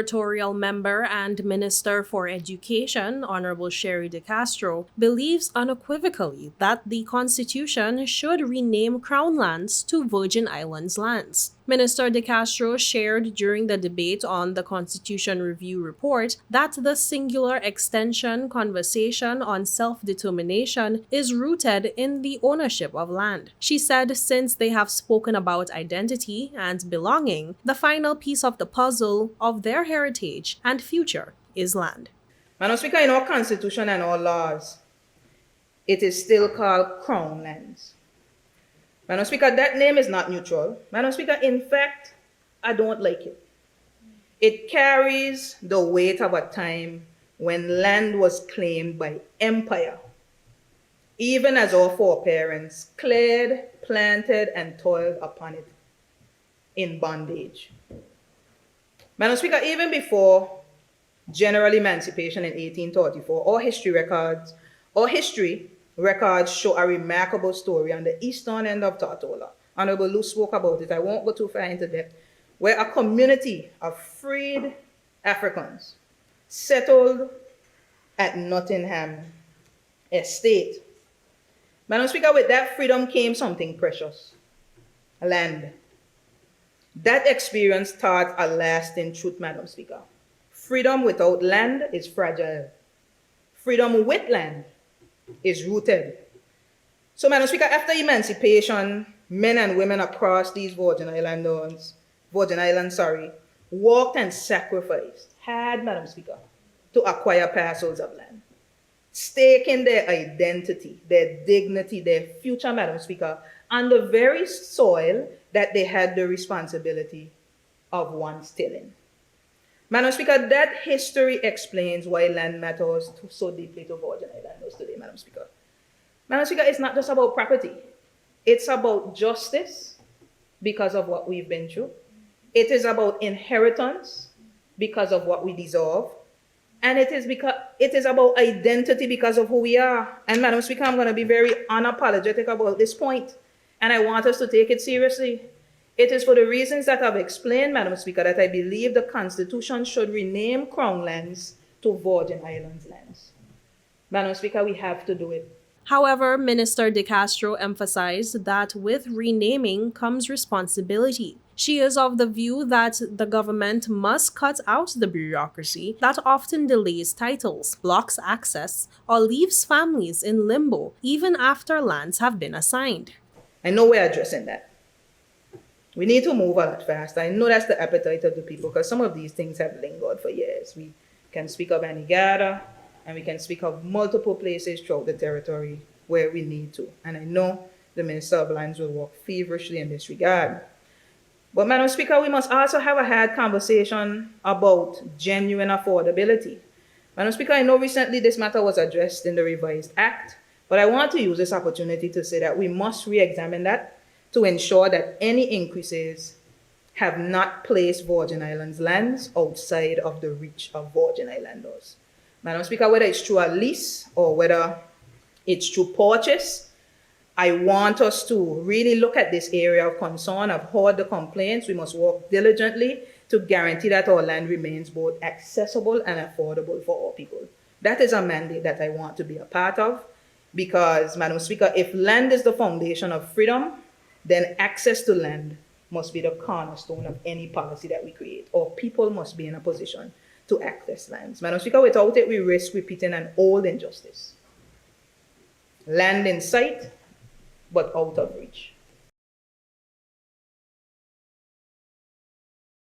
Territorial Member and Minister for Education, Honorable Sharie De Castro, believes unequivocally that the Constitution should rename Crown lands to Virgin Islands lands. Minister De Castro shared during the debate on the Constitution Review Report that the singular extension conversation on self-determination is rooted in the ownership of land. She said since they have spoken about identity and belonging, the final piece of the puzzle of their heritage and future is land. Madam Speaker, in our Constitution and our laws, it is still called Crown lands. Madam Speaker, that name is not neutral. Madam Speaker, in fact, I don't like it. It carries the weight of a time when land was claimed by empire, even as our foreparents cleared, planted, and toiled upon it in bondage. Madam Speaker, even before general emancipation in 1834, our history records show a remarkable story on the eastern end of Tortola. Honorable Lou spoke about it. I won't go too far into depth, where a community of freed Africans settled at Nottingham Estate. Madam Speaker, with that freedom came something precious: land. That experience taught a lasting truth, Madam Speaker. Freedom without land is fragile. Freedom with land is rooted. So, Madam Speaker, after emancipation, men and women across these Virgin Islands, worked and sacrificed hard, Madam Speaker, to acquire parcels of land, staking their identity, their dignity, their future, Madam Speaker, on the very soil that they had the responsibility of once tilling. Madam Speaker, that history explains why land matters so deeply to Virgin Islanders today, Madam Speaker. Madam Speaker, it's not just about property. It's about justice because of what we've been through. It is about inheritance because of what we deserve. And it is about identity because of who we are. And Madam Speaker, I'm going to be very unapologetic about this point, and I want us to take it seriously. It is for the reasons that I've explained, Madam Speaker, that I believe the Constitution should rename Crown lands to Virgin Islands lands. Madam Speaker, we have to do it. However, Minister De Castro emphasized that with renaming comes responsibility. She is of the view that the government must cut out the bureaucracy that often delays titles, blocks access, or leaves families in limbo even after lands have been assigned. I know we're addressing that. We need to move a lot faster. I know that's the appetite of the people because some of these things have lingered for years. We can speak of Anegada, and we can speak of multiple places throughout the territory where we need to. And I know the Minister of Lands will work feverishly in this regard. But Madam Speaker, we must also have a hard conversation about genuine affordability. Madam Speaker, I know recently this matter was addressed in the revised act, but I want to use this opportunity to say that we must re-examine that to ensure that any increases have not placed Virgin Islands lands outside of the reach of Virgin Islanders. Madam Speaker, whether it's through a lease or whether it's through purchase, I want us to really look at this area of concern. I've heard the complaints. We must work diligently to guarantee that our land remains both accessible and affordable for all people. That is a mandate that I want to be a part of because, Madam Speaker, if land is the foundation of freedom, then access to land must be the cornerstone of any policy that we create, or people must be in a position to access lands. Madam Speaker, without it, we risk repeating an old injustice. Land in sight, but out of reach.